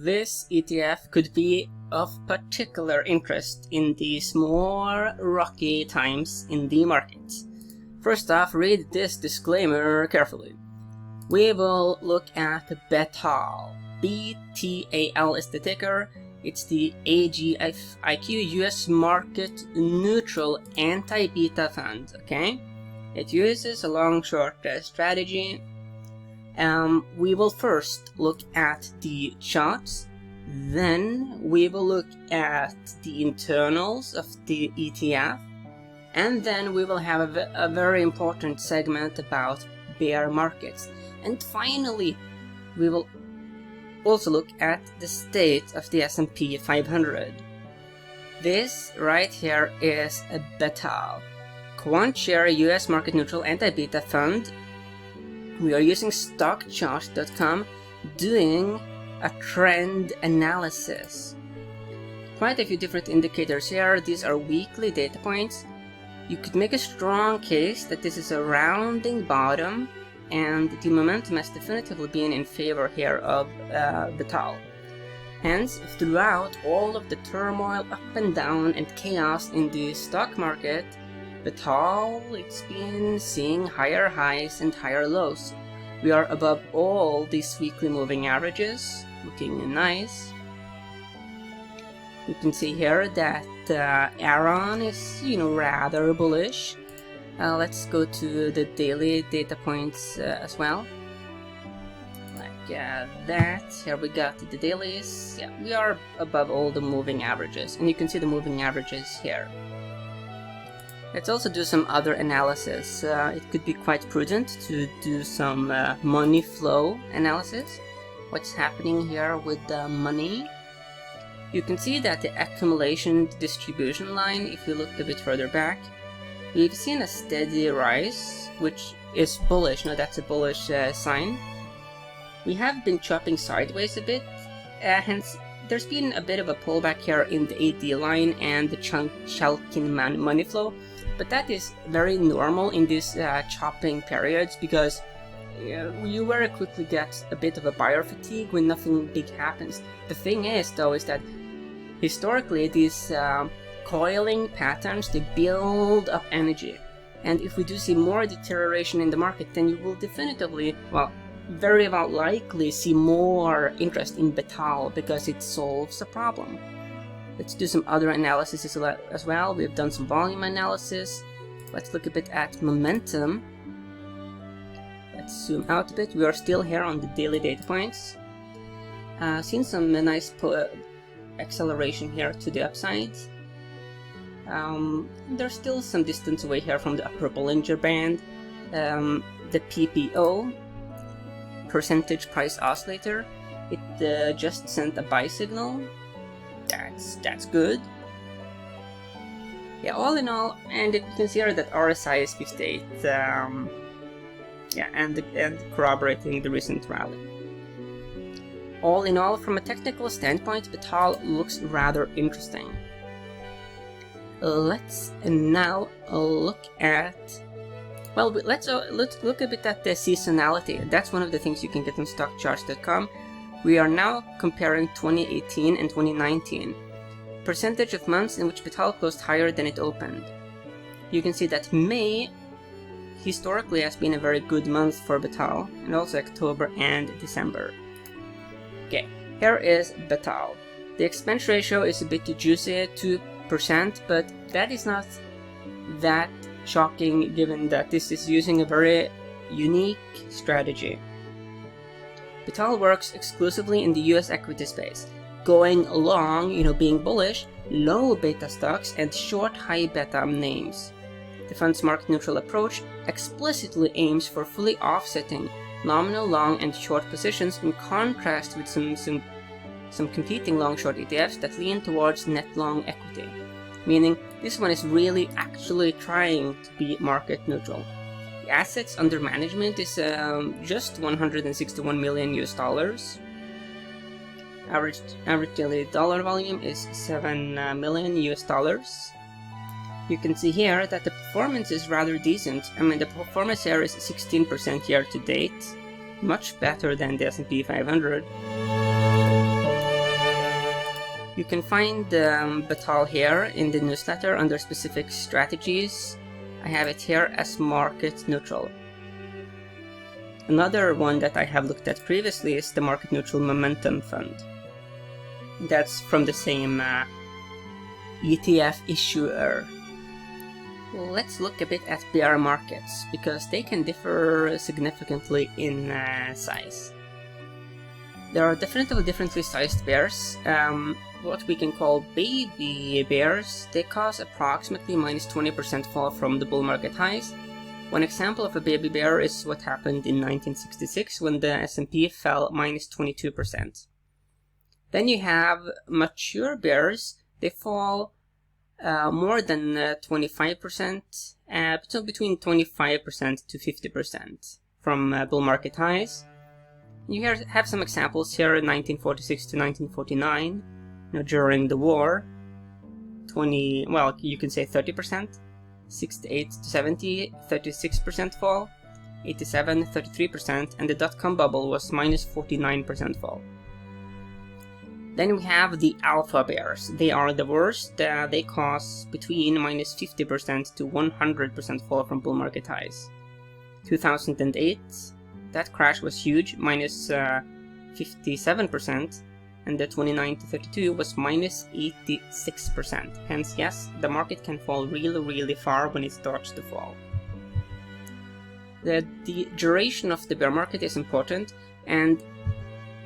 This ETF could be of particular interest in these more rocky times in the market. First off, read this disclaimer carefully. We will look at BTAL. BTAL is the ticker. It's the AGFIQ US Market Neutral Anti-Beta Fund, okay? It uses a long-short strategy. We will first look at the charts, then we will look at the internals of the ETF, and then we will have a very important segment about bear markets. And finally, we will also look at the state of the S&P 500. This right here is a BTAL, Quant Share US Market Neutral Anti-Beta Fund. We are using stockchart.com doing a trend analysis. Quite a few different indicators here. These are weekly data points. You could make a strong case that this is a rounding bottom, and the momentum has definitively been in favor here of BTAL. Hence, throughout all of the turmoil, up and down, and chaos in the stock market, BTAL, it's been seeing higher highs and higher lows. We are above all these weekly moving averages, looking nice. You can see here that Aaron is, rather bullish. Let's go to the daily data points as well. Like that. Here we got the dailies. Yeah, we are above all the moving averages, and you can see the moving averages here. Let's also do some other analysis. It could be quite prudent to do some money flow analysis. What's happening here with the money? You can see that the accumulation distribution line, if you look a bit further back, we've seen a steady rise, which is bullish. Now that's a bullish sign. We have been chopping sideways a bit, hence there's been a bit of a pullback here in the AD line and the Chalkin money flow. But that is very normal in these chopping periods, because you very quickly get a bit of a buyer fatigue when nothing big happens. The thing is, though, is that historically these coiling patterns, they build up energy. And if we do see more deterioration in the market, then you will definitively, very well likely see more interest in BTAL because it solves a problem. Let's do some other analysis as well. We've done some volume analysis. Let's look a bit at momentum. Let's zoom out a bit. We are still here on the daily data points. Seen some nice acceleration here to the upside. There's still some distance away here from the upper Bollinger Band. The PPO, percentage price oscillator, it just sent a buy signal. That's good. Yeah, all in all, and you can see here that RSI is 58. And corroborating the recent rally. All in all, from a technical standpoint, BTAL looks rather interesting. Let's now look at. Let's look a bit at the seasonality. That's one of the things you can get on stockcharts.com. We are now comparing 2018 and 2019. Percentage of months in which BTAL closed higher than it opened. You can see that May historically has been a very good month for BTAL, and also October and December. Okay, here is BTAL. The expense ratio is a bit juicy at 2%, but that is not that shocking given that this is using a very unique strategy. BTAL works exclusively in the US equity space, going long, being bullish, low beta stocks and short high beta names. The fund's market neutral approach explicitly aims for fully offsetting nominal long and short positions, in contrast with some competing long-short ETFs that lean towards net long equity, meaning this one is really actually trying to be market neutral. The assets under management is just $161 million US. Average daily dollar volume is $7 million US. You can see here that the performance is rather decent. The performance here is 16% year to date, much better than the S&P 500. You can find BTAL here in the newsletter under specific strategies. I have it here as market neutral. Another one that I have looked at previously is the market neutral momentum fund. That's from the same ETF issuer. Let's look a bit at bear markets, because they can differ significantly in size. There are definitely differently sized bears. What we can call baby bears, they cause approximately minus 20% fall from the bull market highs. One example of a baby bear is what happened in 1966 when the S&P fell minus 22%. Then you have mature bears. They fall more than 25%, between 25% to 50% from bull market highs. You have some examples here in 1946 to 1949, during the war. You can say 30%, 68 to 70, 36% fall, 87, 33%, and the dot-com bubble was minus 49% fall. Then we have the alpha bears. They are the worst. They cause between minus 50% to 100% fall from bull market highs. 2008, that crash was huge, minus 57%, and the 29 to 32 was minus 86%. Hence, yes, the market can fall really far when it starts to fall. The duration of the bear market is important, and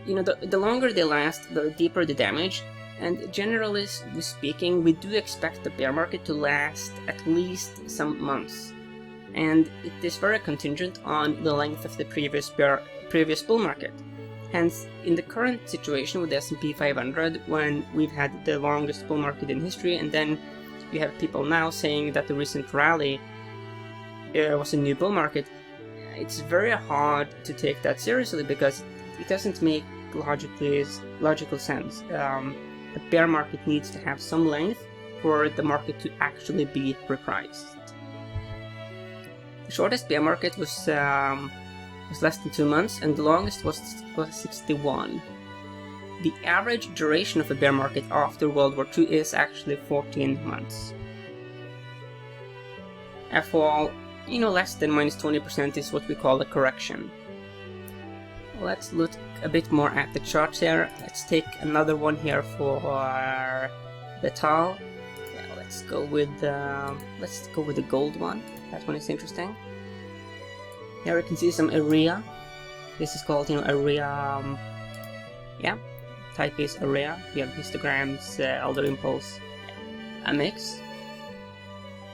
the longer they last, the deeper the damage, and generally speaking, we do expect the bear market to last at least some months. And it is very contingent on the length of the previous bull market. Hence, in the current situation with the S&P 500, when we've had the longest bull market in history, and then you have people now saying that the recent rally was a new bull market, it's very hard to take that seriously because it doesn't make logical sense. A bear market needs to have some length for the market to actually be repriced. The shortest bear market was less than 2 months, and the longest was 61. The average duration of a bear market after World War II is actually 14 months. A fall, less than minus 20% is what we call a correction. Let's look a bit more at the charts here. Let's take another one here for BTAL. Yeah, let's go with the gold one. That one is interesting. Here you can see some area. This is called area. Type is area. We have histograms, elder impulse, a mix.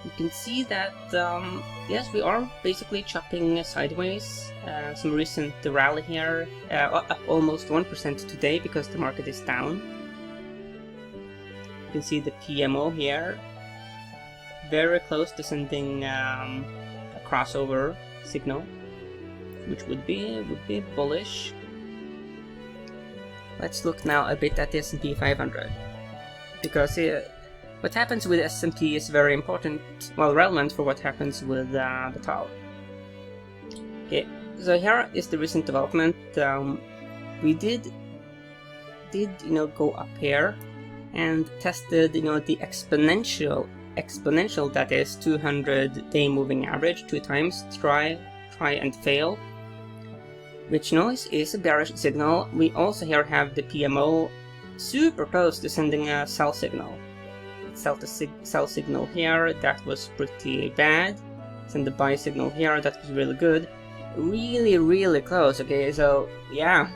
You can see that yes, we are basically chopping sideways. Some recent rally here, up almost 1% today because the market is down. You can see the PMO here, very close to sending a crossover signal, which would be bullish. Let's look now a bit at the S&P 500, because what happens with S&P is very important, relevant for what happens with BTAL. Okay, so here is the recent development. We did go up here and tested the exponential that is 200-day moving average 2 times, try and fail, which is a bearish signal. We also here have the PMO super close to sending a sell signal. Sell signal here, that was pretty bad. Send the buy signal here, that was really good. Really close. Okay, so yeah,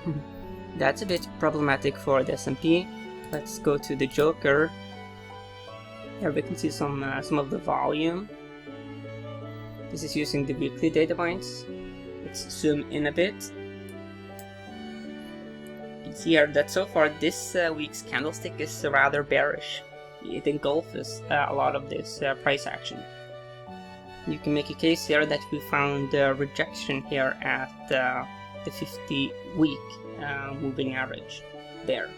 that's a bit problematic for the S&P. Let's go to the Joker. Here we can see some of the volume. This is using the weekly data points. Let's zoom in a bit. You can see here that so far this week's candlestick is rather bearish. It engulfs a lot of this price action. You can make a case here that we found rejection here at the 50-week moving average there.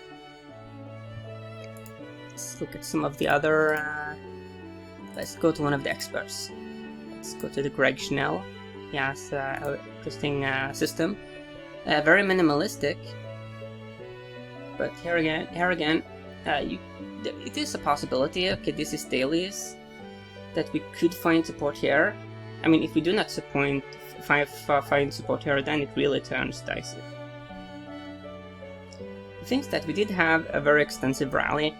Let's look at some of the other. Let's go to one of the experts. Let's go to the Greg Schnell. He has an interesting system, very minimalistic. But here again, it is a possibility. Okay, this is dailies, that we could find support here. I mean, if we do not find support here, then it really turns dicey. The thing is that we did have a very extensive rally.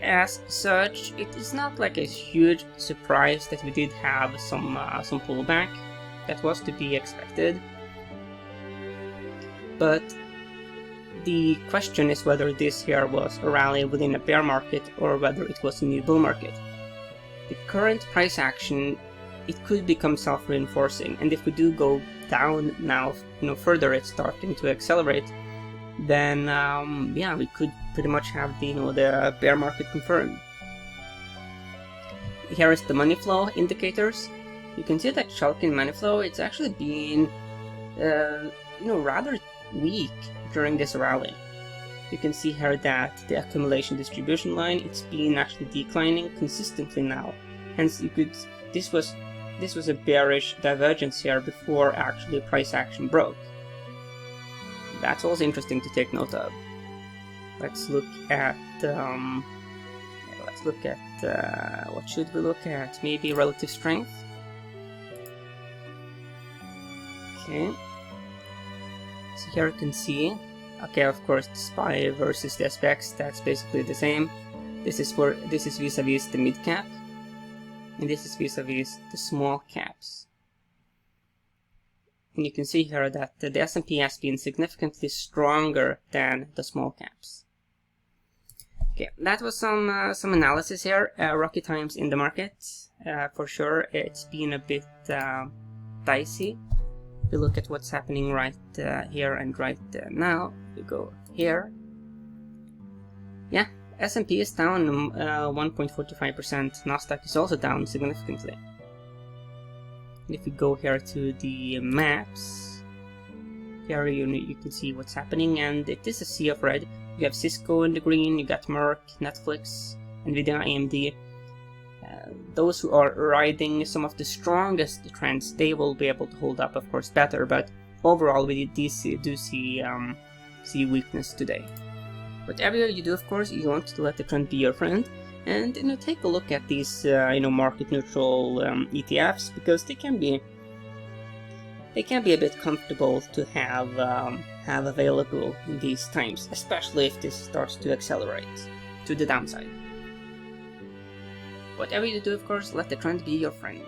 As such, it is not like a huge surprise that we did have some pullback. That was to be expected. But the question is whether this here was a rally within a bear market or whether it was a new bull market. The current price action, it could become self-reinforcing, and if we do go down now, further, it's starting to accelerate, then yeah, we could pretty much have the the bear market confirmed. Here is the money flow indicators. You can see that Shulkin money flow, it's actually been rather weak during this rally. You can see here that the accumulation distribution line, it's been actually declining consistently now. Hence, this was a bearish divergence here before actually price action broke. That's also interesting to take note of. Let's look at what should we look at? Maybe relative strength. Okay. So here you can see, okay, of course, the SPY versus the SPX, that's basically the same. This is vis-a-vis the mid cap, and this is vis-a-vis the small caps. And you can see here that the S&P has been significantly stronger than the small caps. Okay, that was some analysis here. Rocky times in the market, for sure. It's been a bit dicey. We look at what's happening right here and right now. We go here. Yeah, S&P is down 1.45%. Nasdaq is also down significantly. And if we go here to the maps, here you can see what's happening, and it is a sea of red. You have Cisco in the green, you got Merck, Netflix, Nvidia, AMD. Those who are riding some of the strongest trends, they will be able to hold up, of course, better. But overall, we do see weakness today. Whatever you do, of course, you want to let the trend be your friend, and take a look at these market neutral ETFs, because they can be a bit comfortable to have available in these times, especially if this starts to accelerate to the downside. Whatever you do, of course, let the trend be your friend.